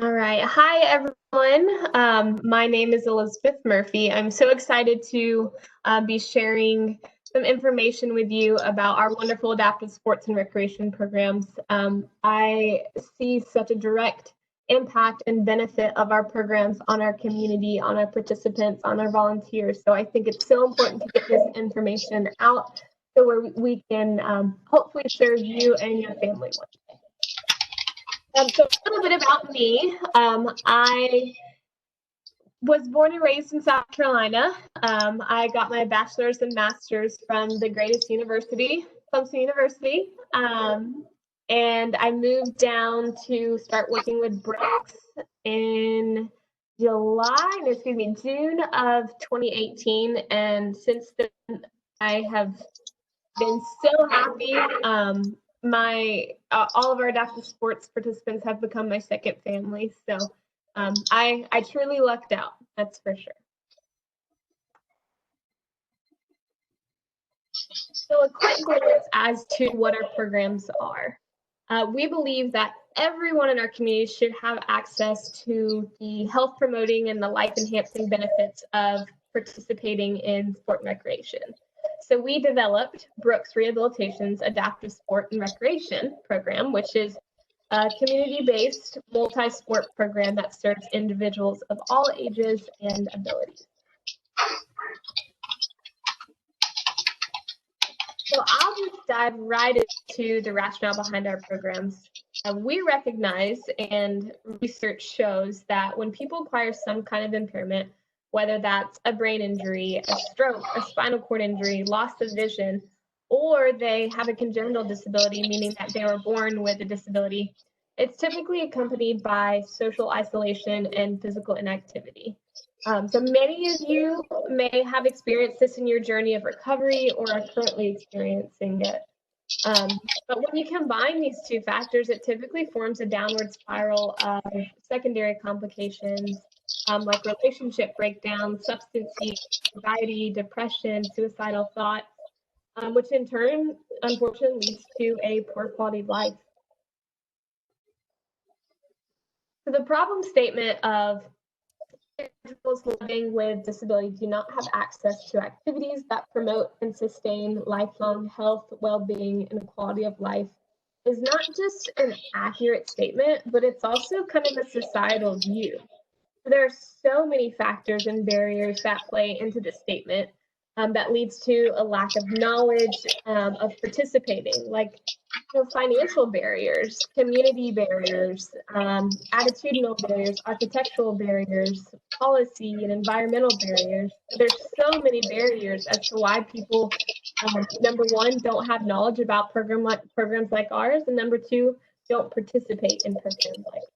All right. Hi, everyone. My name is Elizabeth Murphy. I'm so excited to be sharing some information with you about our wonderful adaptive sports and recreation programs. I see such a direct impact and benefit of our programs on our community, on our participants, on our volunteers. So I think it's so important to get this information out so we can hopefully serve you and your family one day. So a little bit about me. I was born and raised in South Carolina. I got my bachelor's and master's from the greatest university, Clemson University. And I moved down to start working with Brooks in June of 2018. And since then, I have been so happy. All of our adaptive sports participants have become my second family. So I truly lucked out, that's for sure. So a quick glance as to what our programs are. We believe that everyone in our community should have access to the health promoting and the life enhancing benefits of participating in sport and recreation. So we developed Brooks Rehabilitation's Adaptive Sport and Recreation program, which is a community-based multi-sport program that serves individuals of all ages and abilities. So I'll just dive right into the rationale behind our programs. We recognize and research shows that when people acquire some kind of impairment, whether that's a brain injury, a stroke, a spinal cord injury, loss of vision, or they have a congenital disability, meaning that they were born with a disability, it's typically accompanied by social isolation and physical inactivity. So many of you may have experienced this in your journey of recovery or are currently experiencing it. But when you combine these two factors, it typically forms a downward spiral of secondary complications like relationship breakdown, substance use, anxiety, depression, suicidal thoughts, which in turn, unfortunately, leads to a poor quality of life. So the problem statement of individuals living with disability do not have access to activities that promote and sustain lifelong health, well-being, and quality of life is not just an accurate statement, but it's also kind of a societal view. There are so many factors and barriers that play into this statement that leads to a lack of knowledge of participating, like financial barriers, community barriers, attitudinal barriers, architectural barriers, policy and environmental barriers. There's so many barriers as to why people, number one, don't have knowledge about programs like ours, and number two, don't participate in programs like ours.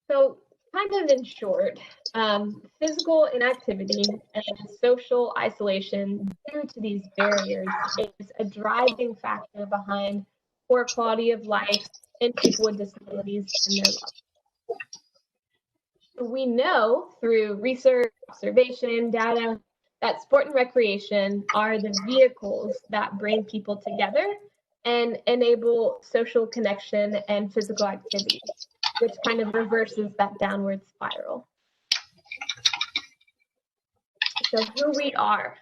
So kind of in short, physical inactivity and social isolation due to these barriers is a driving factor behind poor quality of life in people with disabilities and their lives. We know through research, observation, data, that sport and recreation are the vehicles that bring people together and enable social connection and physical activity, which kind of reverses that downward spiral. So who we are.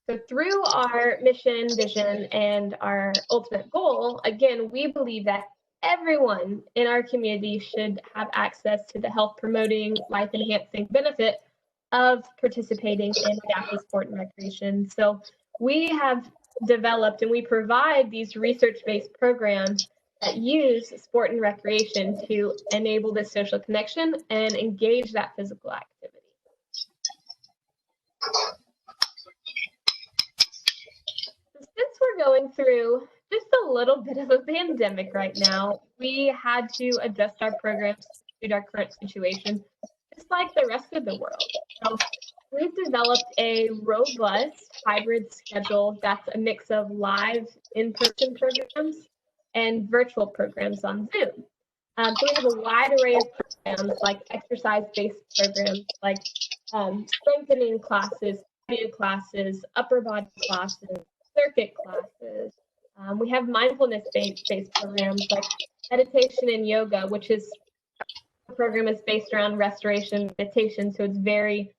So through our mission, vision, and our ultimate goal, again, we believe that everyone in our community should have access to the health promoting, life enhancing benefit of participating in adaptive sport and recreation. So we have developed and we provide these research-based programs that use sport and recreation to enable this social connection and engage that physical activity. Since we're going through just a little bit of a pandemic right now, we had to adjust our programs to suit our current situation, just like the rest of the world. So we've developed a robust hybrid schedule that's a mix of live in-person programs and virtual programs on Zoom. So we have a wide array of programs like exercise-based programs like strengthening classes, cardio classes, upper body classes, circuit classes, We have mindfulness-based programs like meditation and yoga, which is the program is based around restoration meditation, so it's very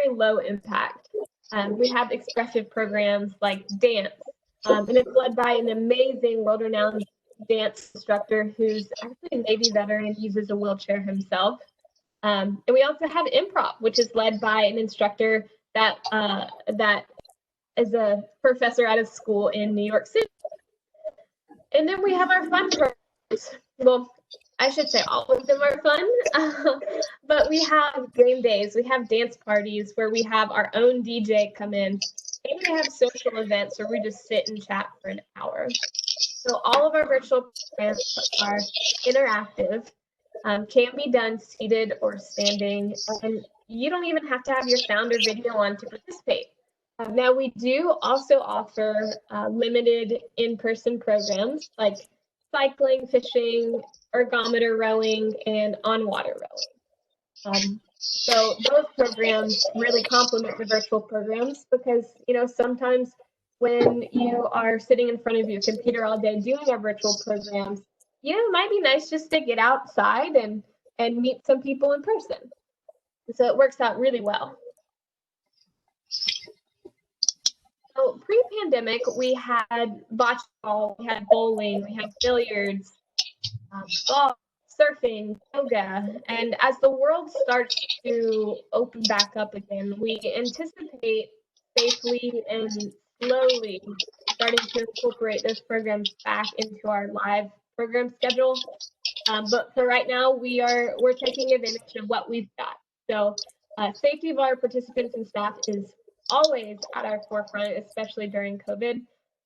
low impact. We have expressive programs like dance, and it's led by an amazing, world-renowned dance instructor who's actually a Navy veteran and uses a wheelchair himself. And we also have improv, which is led by an instructor that is a professor at a school in New York City. And then we have our fun programs. Well, I should say all of them are fun, but we have game days, we have dance parties where we have our own DJ come in, and we have social events where we just sit and chat for an hour. So all of our virtual programs are interactive, can be done seated or standing, and you don't even have to have your sound or video on to participate. Now, we do also offer limited in-person programs like cycling, fishing, ergometer rowing, and on-water rowing. So those programs really complement the virtual programs because, sometimes when you are sitting in front of your computer all day doing our virtual programs, it might be nice just to get outside and meet some people in person. So it works out really well. So pre-pandemic, we had bocce ball, we had bowling, we had billiards, golf, surfing, yoga, and as the world starts to open back up again, we anticipate safely and slowly starting to incorporate those programs back into our live program schedule. But for right now, we're taking advantage of what we've got. So safety of our participants and staff is always at our forefront, especially during COVID.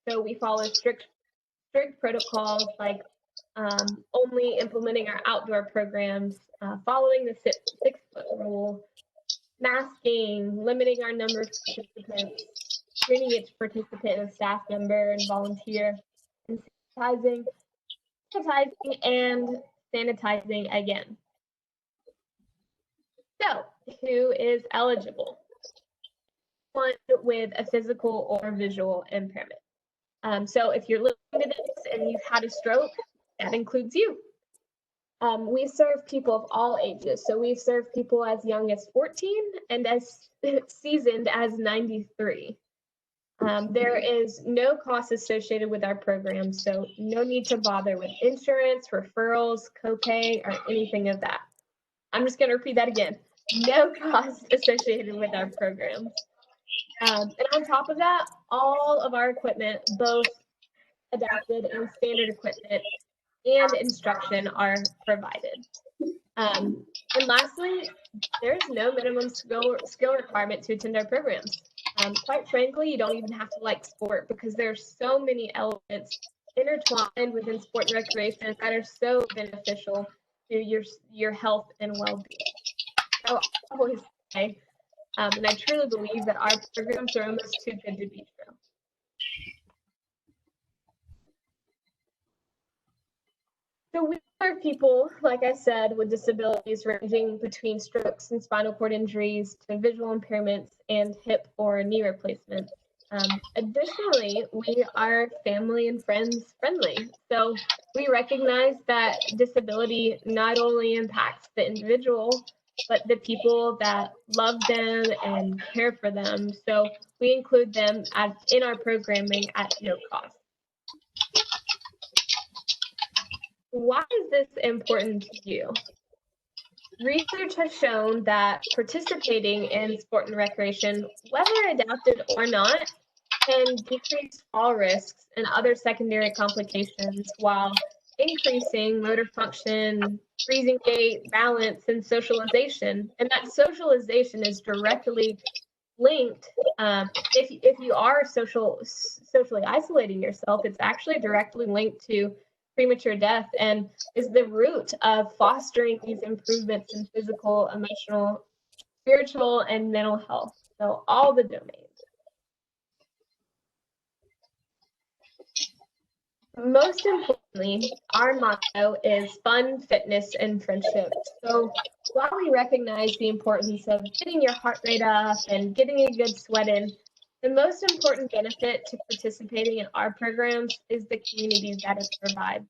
So we follow strict protocols like only implementing our outdoor programs, following the 6-foot rule, masking, limiting our number of participants, screening each participant and staff member and volunteer, and sanitizing and sanitizing again. So, who is eligible? One with a physical or visual impairment. So if you're listening to this and you've had a stroke, that includes you. We serve people of all ages. So we serve people as young as 14 and as seasoned as 93. There is no cost associated with our program, so no need to bother with insurance, referrals, copay, or anything of that. I'm just going to repeat that again. No cost associated with our programs. And on top of that, all of our equipment, both adapted and standard equipment and instruction are provided. And lastly, there's no minimum skill requirement to attend our programs. Quite frankly, you don't even have to like sport because there's so many elements intertwined within sport and recreation that are so beneficial to your health and well-being. So I always say, and I truly believe that our programs are almost too good to be true. So we serve people, like I said, with disabilities ranging between strokes and spinal cord injuries to visual impairments and hip or knee replacements. Additionally, we are family and friends friendly. So we recognize that disability not only impacts the individual, but the people that love them and care for them. So we include them in our programming at no cost. Why is this important to you? Research has shown that participating in sport and recreation, whether adapted or not, can decrease fall risks and other secondary complications while increasing motor function, freezing gait, balance, and socialization. And that socialization is directly linked. If you are socially isolating yourself, it's actually directly linked to premature death and is the root of fostering these improvements in physical, emotional, spiritual, and mental health. So all the domains. Most importantly, our motto is fun, fitness, and friendship. So while we recognize the importance of getting your heart rate up and getting a good sweat in, The most important benefit to participating in our programs is the community that it provides.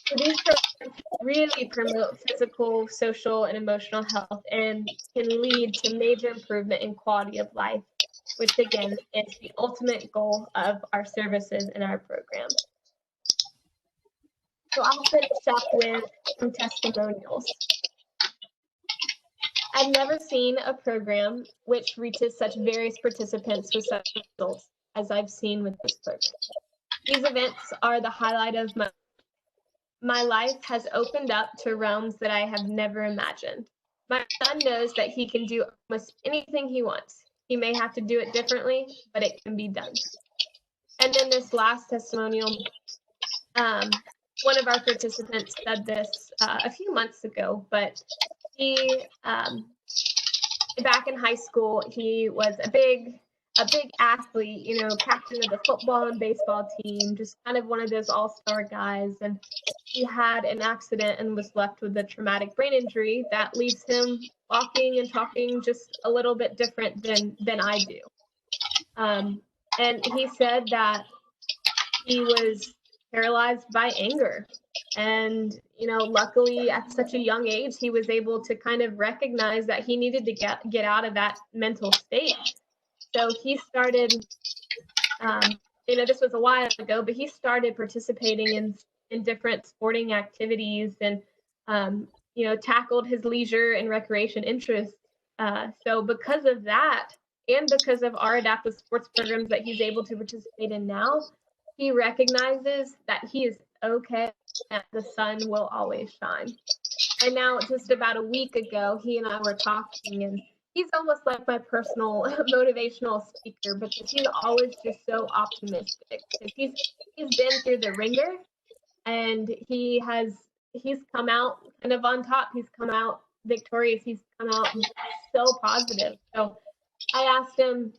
So these programs really promote physical, social, and emotional health and can lead to major improvement in quality of life, which again is the ultimate goal of our services and our programs. So I'll finish up with some testimonials. I've never seen a program which reaches such various participants with such results as I've seen with this program. These events are the highlight of my life has opened up to realms that I have never imagined. My son knows that he can do almost anything he wants. He may have to do it differently, but it can be done. And then this last testimonial, one of our participants said this a few months ago, but he, back in high school, he was a big athlete, you know, captain of the football and baseball team, just kind of one of those all-star guys. And he had an accident and was left with a traumatic brain injury that leaves him walking and talking just a little bit different than I do. And he said that he was paralyzed by anger. And, you know, luckily at such a young age, he was able to kind of recognize that he needed to get out of that mental state. So he started, you know, this was a while ago, but he started participating in different sporting activities and, you know, tackled his leisure and recreation interests. So because of that, and because of our adaptive sports programs that he's able to participate in now, he recognizes that he is okay and the sun will always shine. And now, just about a week ago, he and I were talking, and he's almost like my personal motivational speaker because he's always just so optimistic. He's been through the ringer, and he's come out kind of on top. He's come out victorious. He's come out so positive. So I asked him,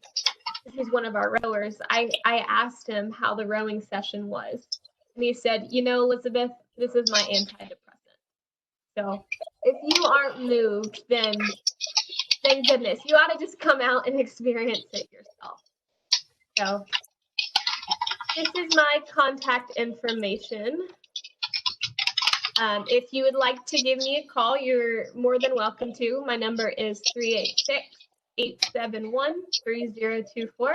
he's one of our rowers. I asked him how the rowing session was, and he said, "You know, Elizabeth, this is my antidepressant. So if you aren't moved, then thank goodness. You ought to just come out and experience it yourself." So this is my contact information. If you would like to give me a call, you're more than welcome to. My number is 386-871-3024.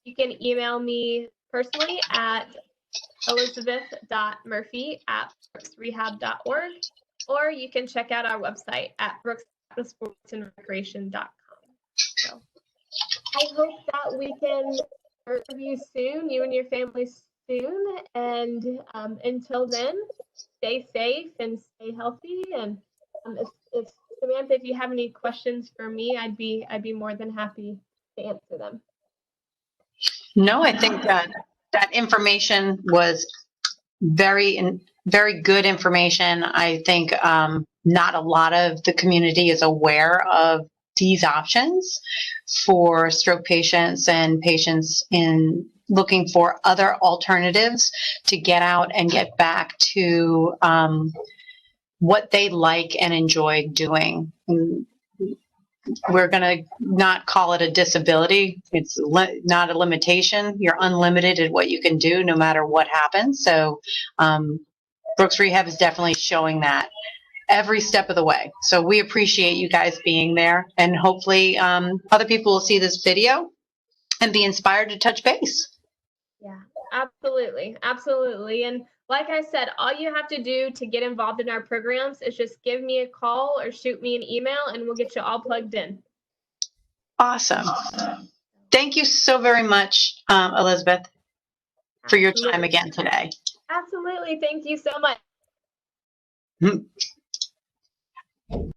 You can email me personally at elizabeth.murphy@brooksrehab.org, or you can check out our website at brooksportsandrecreation.com. So I hope that we can serve you soon, you and your family soon. And until then, stay safe and stay healthy. And if Samantha, if you have any questions for me, I'd be more than happy to answer them. No, I think that information was very good information. I think not a lot of the community is aware of these options for stroke patients and patients in looking for other alternatives to get out and get back to what they like and enjoy doing. And we're going to not call it a disability. It's not a limitation. You're unlimited at what you can do no matter what happens. So Brooks Rehab is definitely showing that every step of the way. So we appreciate you guys being there, and hopefully other people will see this video and be inspired to touch base. Yeah, absolutely. Absolutely. And like I said, all you have to do to get involved in our programs is just give me a call or shoot me an email, and we'll get you all plugged in. Awesome. Thank you so very much, Elizabeth, for your time again today. Absolutely. Thank you so much.